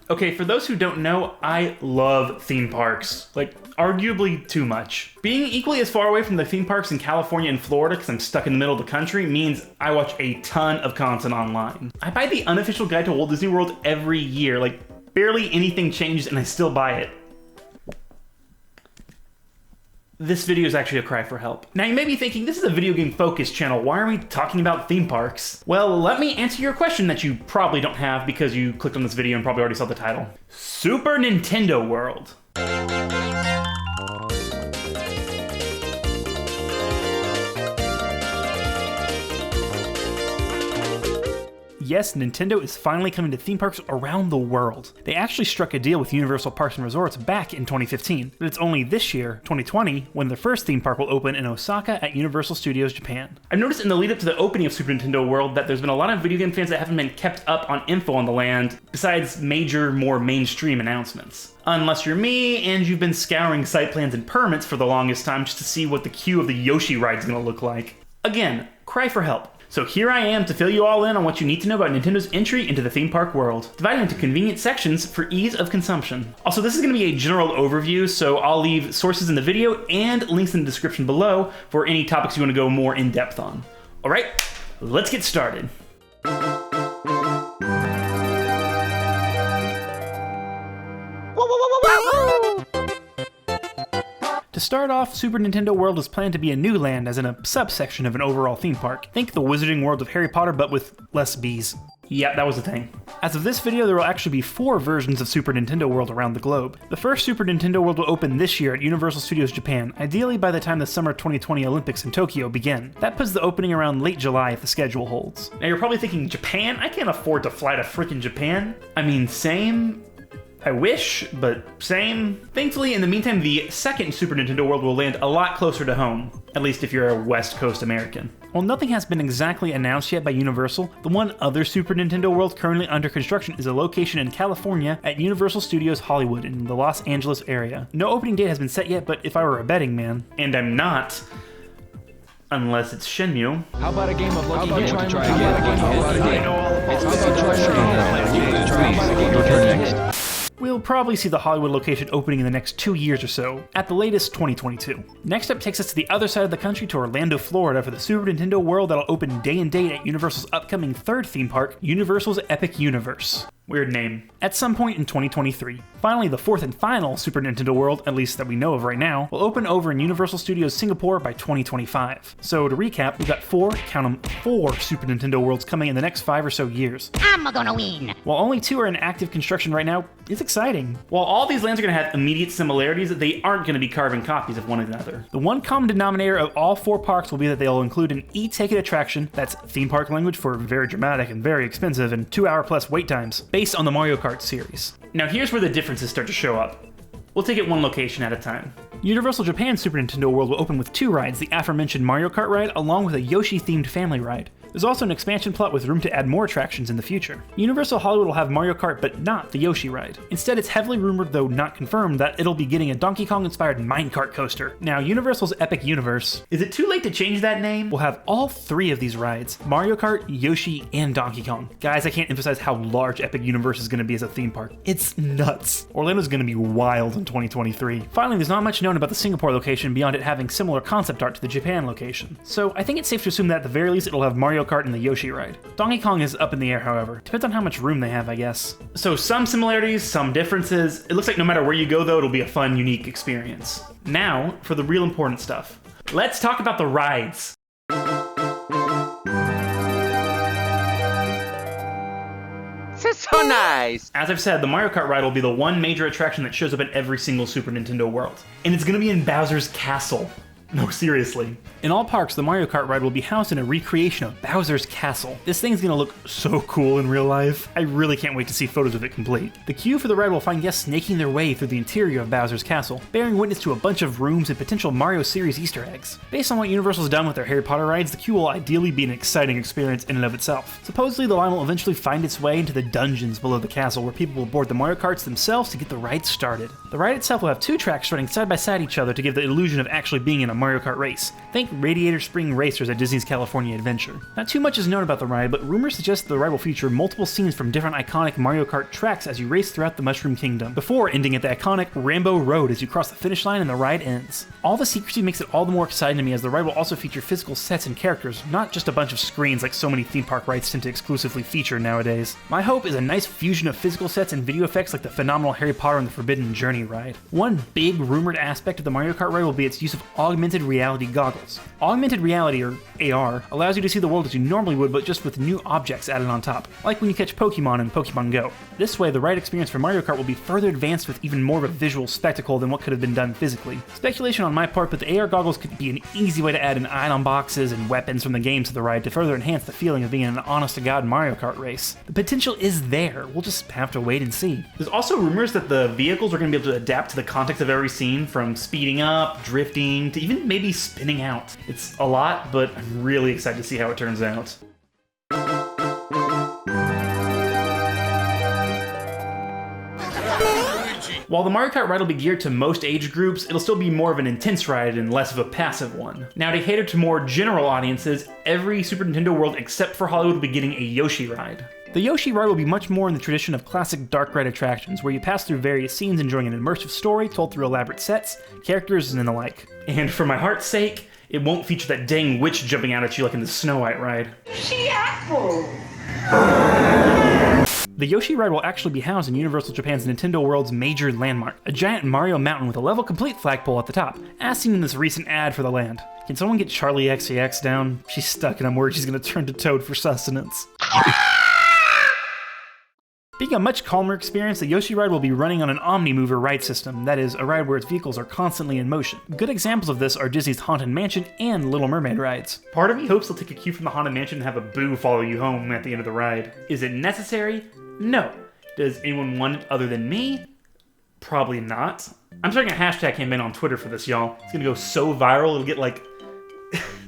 Okay, for those who don't know, I love theme parks. Like, arguably too much. Being equally as far away from the theme parks in California and Florida, because I'm stuck in the middle of the country, means I watch a ton of content online. I buy the unofficial guide to Walt Disney World every year. Like, barely anything changes and I still buy it. This video is actually a cry for help. Now you may be thinking, this is a video game focused channel, why are we talking about theme parks? Well, let me answer your question that you probably don't have because you clicked on this video and probably already saw the title. Super Nintendo World. Yes, Nintendo is finally coming to theme parks around the world. They actually struck a deal with Universal Parks and Resorts back in 2015, but it's only this year, 2020, when their first theme park will open in Osaka at Universal Studios Japan. I've noticed in the lead up to the opening of Super Nintendo World that there's been a lot of video game fans that haven't been kept up on info on the land, besides major, more mainstream announcements. Unless you're me and you've been scouring site plans and permits for the longest time just to see what the queue of the Yoshi Ride is going to look like. Again, cry for help. So here I am to fill you all in on what you need to know about Nintendo's entry into the theme park world, divided into convenient sections for ease of consumption. Also, this is going to be a general overview, so I'll leave sources in the video and links in the description below for any topics you want to go more in depth on. All right, let's get started. To start off, Super Nintendo World is planned to be a new land, as in a subsection of an overall theme park. Think the Wizarding World of Harry Potter, but with less bees. Yep, that was the thing. As of this video, there will actually be 4 versions of Super Nintendo World around the globe. The first Super Nintendo World will open this year at Universal Studios Japan, ideally by the time the summer 2020 Olympics in Tokyo begin. That puts the opening around late July if the schedule holds. Now you're probably thinking, Japan? I can't afford to fly to frickin' Japan. I mean, same. I wish, but same. Thankfully, in the meantime, the second Super Nintendo World will land a lot closer to home, at least if you're a West Coast American. While nothing has been exactly announced yet by Universal, the one other Super Nintendo World currently under construction is a location in California at Universal Studios Hollywood in the Los Angeles area. No opening date has been set yet, but if I were a betting man, and I'm not, unless it's Shenmue. How about a game of Lucky Hit? How about a game of We'll probably see the Hollywood location opening in the next 2 years or so, at the latest 2022. Next up takes us to the other side of the country to Orlando, Florida for the Super Nintendo World that'll open day and date at Universal's upcoming 3rd theme park, Universal's Epic Universe. Weird name. At some point in 2023. Finally, the 4th and final Super Nintendo World, at least that we know of right now, will open over in Universal Studios Singapore by 2025. So to recap, we've got 4, count them, 4 Super Nintendo Worlds coming in the next 5 or so years. I'm gonna win! While only 2 are in active construction right now, it's exciting. While all these lands are going to have immediate similarities, they aren't going to be carbon copies of one another. The one common denominator of all 4 parks will be that they'll include an e-ticket attraction, that's theme park language for very dramatic and very expensive and 2-hour-plus wait times, based on the Mario Kart series. Now here's where the differences start to show up. We'll take it one location at a time. Universal Japan Super Nintendo World will open with 2 rides, the aforementioned Mario Kart ride along with a Yoshi-themed family ride. There's also an expansion plot with room to add more attractions in the future. Universal Hollywood will have Mario Kart, but not the Yoshi ride. Instead, it's heavily rumored, though not confirmed, that it'll be getting a Donkey Kong-inspired minecart coaster. Now, Universal's Epic Universe, is it too late to change that name? Will have all 3 of these rides, Mario Kart, Yoshi, and Donkey Kong. Guys, I can't emphasize how large Epic Universe is going to be as a theme park. It's nuts. Orlando's going to be wild in 2023. Finally, there's not much known about the Singapore location beyond it having similar concept art to the Japan location. So I think it's safe to assume that at the very least it'll have Mario Kart and the Yoshi ride. Donkey Kong is up in the air, however. Depends on how much room they have, I guess. So some similarities, some differences. It looks like no matter where you go though, it'll be a fun, unique experience. Now, for the real important stuff. Let's talk about the rides. So nice! As I've said, the Mario Kart ride will be the one major attraction that shows up in every single Super Nintendo World. And it's gonna be in Bowser's Castle. No, seriously. In all parks, the Mario Kart ride will be housed in a recreation of Bowser's Castle. This thing's gonna look so cool in real life. I really can't wait to see photos of it complete. The queue for the ride will find guests snaking their way through the interior of Bowser's Castle, bearing witness to a bunch of rooms and potential Mario series Easter eggs. Based on what Universal's done with their Harry Potter rides, the queue will ideally be an exciting experience in and of itself. Supposedly, the line will eventually find its way into the dungeons below the castle, where people will board the Mario Karts themselves to get the ride started. The ride itself will have 2 tracks running side by side each other to give the illusion of actually being in a Mario Kart race. Think Radiator Spring Racers at Disney's California Adventure. Not too much is known about the ride, but rumors suggest the ride will feature multiple scenes from different iconic Mario Kart tracks as you race throughout the Mushroom Kingdom, before ending at the iconic Rambo Road as you cross the finish line and the ride ends. All the secrecy makes it all the more exciting to me, as the ride will also feature physical sets and characters, not just a bunch of screens like so many theme park rides tend to exclusively feature nowadays. My hope is a nice fusion of physical sets and video effects like the phenomenal Harry Potter and the Forbidden Journey ride. One big rumored aspect of the Mario Kart ride will be its use of augmented reality goggles. Augmented reality, or AR, allows you to see the world as you normally would, but just with new objects added on top, like when you catch Pokemon in Pokemon Go. This way, the ride experience for Mario Kart will be further advanced with even more of a visual spectacle than what could have been done physically. Speculation on my part, but the AR goggles could be an easy way to add in item boxes and weapons from the game to the ride to further enhance the feeling of being in an honest-to-God Mario Kart race. The potential is there, we'll just have to wait and see. There's also rumors that the vehicles are going to be able to adapt to the context of every scene, from speeding up, drifting, to even maybe spinning out. It's a lot, but I'm really excited to see how it turns out. While the Mario Kart ride will be geared to most age groups, it'll still be more of an intense ride and less of a passive one. Now, to cater to more general audiences, every Super Nintendo world except for Hollywood will be getting a Yoshi Ride. The Yoshi Ride will be much more in the tradition of classic dark ride attractions, where you pass through various scenes enjoying an immersive story told through elaborate sets, characters, and the like. And for my heart's sake, it won't feature that dang witch jumping out at you like in the Snow White ride. She apple! The Yoshi Ride will actually be housed in Universal Japan's Nintendo World's major landmark, a giant Mario mountain with a level complete flagpole at the top, as seen in this recent ad for the land. Can someone get Charlie XCX down? She's stuck and I'm worried she's gonna turn to Toad for sustenance. Being a much calmer experience, the Yoshi Ride will be running on an Omni-Mover ride system, that is, a ride where its vehicles are constantly in motion. Good examples of this are Disney's Haunted Mansion and Little Mermaid rides. Part of me hopes they'll take a cue from the Haunted Mansion and have a Boo follow you home at the end of the ride. Is it necessary? No. Does anyone want it other than me? Probably not. I'm starting a hashtag campaign on Twitter for this, y'all. It's gonna go so viral, it'll get like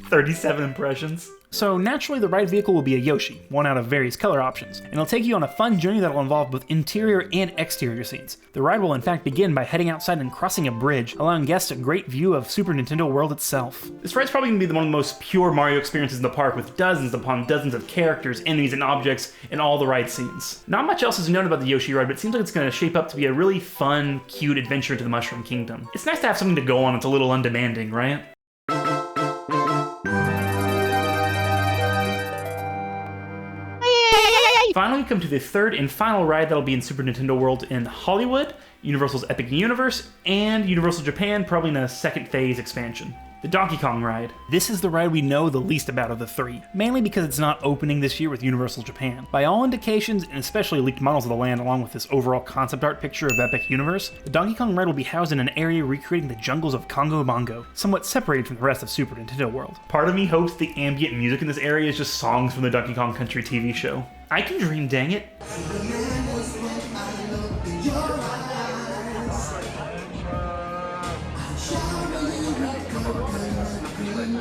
37 impressions. So naturally, the ride vehicle will be a Yoshi, one out of various color options, and it'll take you on a fun journey that will involve both interior and exterior scenes. The ride will in fact begin by heading outside and crossing a bridge, allowing guests a great view of Super Nintendo World itself. This ride's probably going to be one of the most pure Mario experiences in the park, with dozens upon dozens of characters, enemies, and objects in all the ride scenes. Not much else is known about the Yoshi Ride, but it seems like it's going to shape up to be a really fun, cute adventure into the Mushroom Kingdom. It's nice to have something to go on that's a little undemanding, right? Finally, we come to the third and final ride that'll be in Super Nintendo World in Hollywood, Universal's Epic Universe, and Universal Japan, probably in a second phase expansion. The Donkey Kong ride. This is the ride we know the least about of the three, mainly because it's not opening this year with Universal Japan. By all indications, and especially leaked models of the land along with this overall concept art picture of Epic Universe, the Donkey Kong ride will be housed in an area recreating the jungles of Congo Bongo, somewhat separated from the rest of Super Nintendo World. Part of me hopes the ambient music in this area is just songs from the Donkey Kong Country TV show. I can dream, dang it.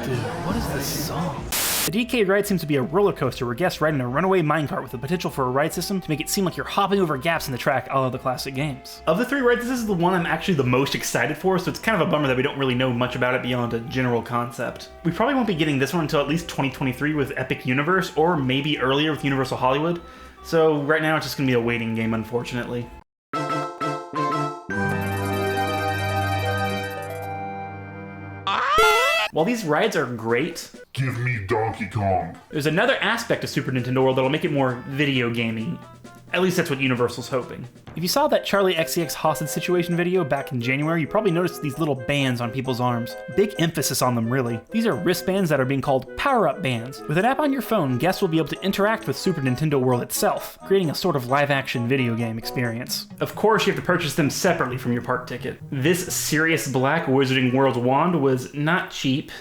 Dude, what is this song? The DK ride seems to be a roller coaster where guests ride in a runaway minecart with the potential for a ride system to make it seem like you're hopping over gaps in the track a la the classic games. Of the three rides, this is the one I'm actually the most excited for, so it's kind of a bummer that we don't really know much about it beyond a general concept. We probably won't be getting this one until at least 2023 with Epic Universe, or maybe earlier with Universal Hollywood, so right now it's just going to be a waiting game, unfortunately. While these rides are great, give me Donkey Kong. There's another aspect of Super Nintendo World that'll make it more video gaming. At least that's what Universal's hoping. If you saw that Charlie XCX hostage situation video back in January, you probably noticed these little bands on people's arms. Big emphasis on them, really. These are wristbands that are being called PowerUp Bands. With an app on your phone, guests will be able to interact with Super Nintendo World itself, creating a sort of live-action video game experience. Of course, you have to purchase them separately from your park ticket. This Sirius Black Wizarding World wand was not cheap.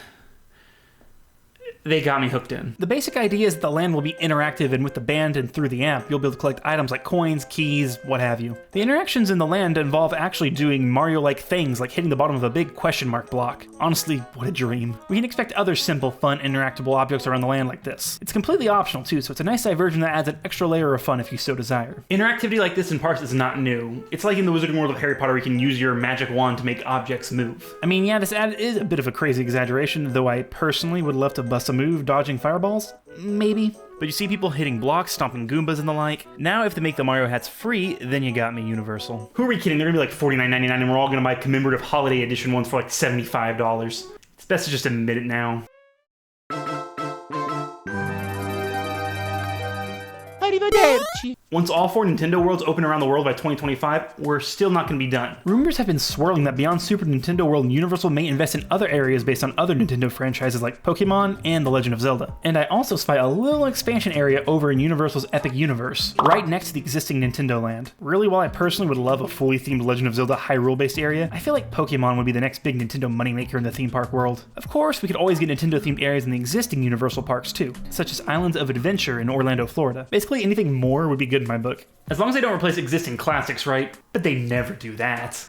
they got me hooked in. The basic idea is that the land will be interactive, and with the band and through the app, you'll be able to collect items like coins, keys, what have you. The interactions in the land involve actually doing Mario-like things like hitting the bottom of a big question mark block. Honestly, what a dream. We can expect other simple, fun, interactable objects around the land like this. It's completely optional too, so it's a nice diversion that adds an extra layer of fun if you so desire. Interactivity like this in parks is not new. It's like in the Wizarding World of Harry Potter where you can use your magic wand to make objects move. I mean, yeah, this ad is a bit of a crazy exaggeration, though I personally would love to bust a move dodging fireballs. Maybe. But you see people hitting blocks, stomping Goombas and the like. Now if they make the Mario hats free, then you got me, Universal. Who are we kidding? They're gonna be like $49.99 and we're all gonna buy commemorative holiday edition ones for like $75. It's best to just admit it now. Arrivederci. Once all 4 Nintendo Worlds open around the world by 2025, we're still not going to be done. Rumors have been swirling that beyond Super Nintendo World, Universal may invest in other areas based on other Nintendo franchises like Pokemon and The Legend of Zelda. And I also spy a little expansion area over in Universal's Epic Universe, right next to the existing Nintendo Land. Really, while I personally would love a fully themed Legend of Zelda Hyrule-based area, I feel like Pokemon would be the next big Nintendo moneymaker in the theme park world. Of course, we could always get Nintendo-themed areas in the existing Universal parks too, such as Islands of Adventure in Orlando, Florida. Basically, anything more would be good in my book. As long as they don't replace existing classics, right? But they never do that.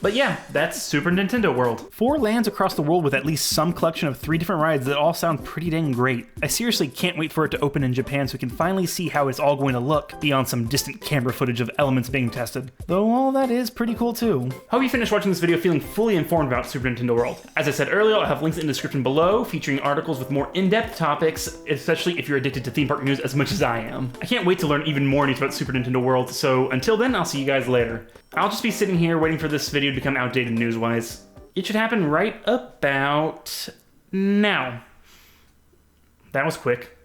But yeah, that's Super Nintendo World. 4 lands across the world with at least some collection of 3 different rides that all sound pretty dang great. I seriously can't wait for it to open in Japan so we can finally see how it's all going to look beyond some distant camera footage of elements being tested. Though all that is pretty cool too. Hope you finished watching this video feeling fully informed about Super Nintendo World. As I said earlier, I'll have links in the description below featuring articles with more in-depth topics, especially if you're addicted to theme park news as much as I am. I can't wait to learn even more news about Super Nintendo World, so until then, I'll see you guys later. I'll just be sitting here waiting for this video to become outdated news-wise. It should happen right about now. That was quick.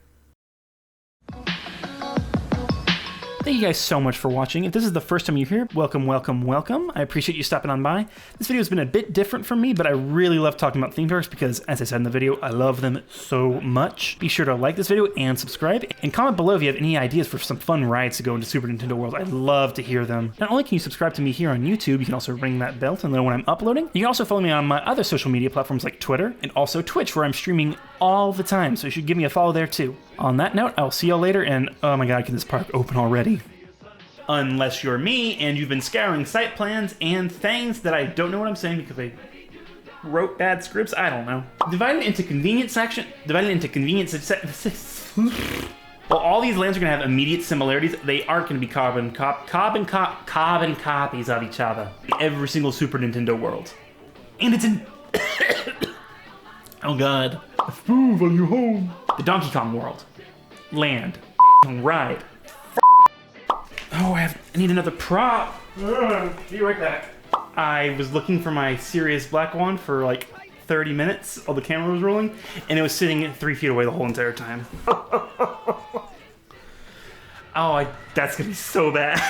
Thank you guys so much for watching. If this is the first time you're here, welcome, welcome, welcome. I appreciate you stopping on by. This video has been a bit different from me, but I really love talking about theme parks because, as I said in the video, I love them so much. Be sure to like this video and subscribe, and comment below if you have any ideas for some fun rides to go into Super Nintendo World. I'd love to hear them. Not only can you subscribe to me here on YouTube, you can also ring that bell to know when I'm uploading. You can also follow me on my other social media platforms like Twitter and also Twitch, where I'm streaming all the time, so you should give me a follow there too. On that note, I'll see y'all later, and oh my god, can this park open already? Unless you're me and you've been scouring site plans and things that I don't know what I'm saying because I wrote bad scripts. I don't know. Divided into convenience. While all these lands are gonna have immediate similarities, they aren't gonna be carbon copies of each other. Every single Super Nintendo World, and it's in. Oh god. Move on you home. The Donkey Kong World. Land. Ride. Oh, I need another prop. Be right back. I was looking for my Sirius Black Wand for like 30 minutes while the camera was rolling, and it was sitting 3 feet away the whole entire time. Oh, that's gonna be so bad.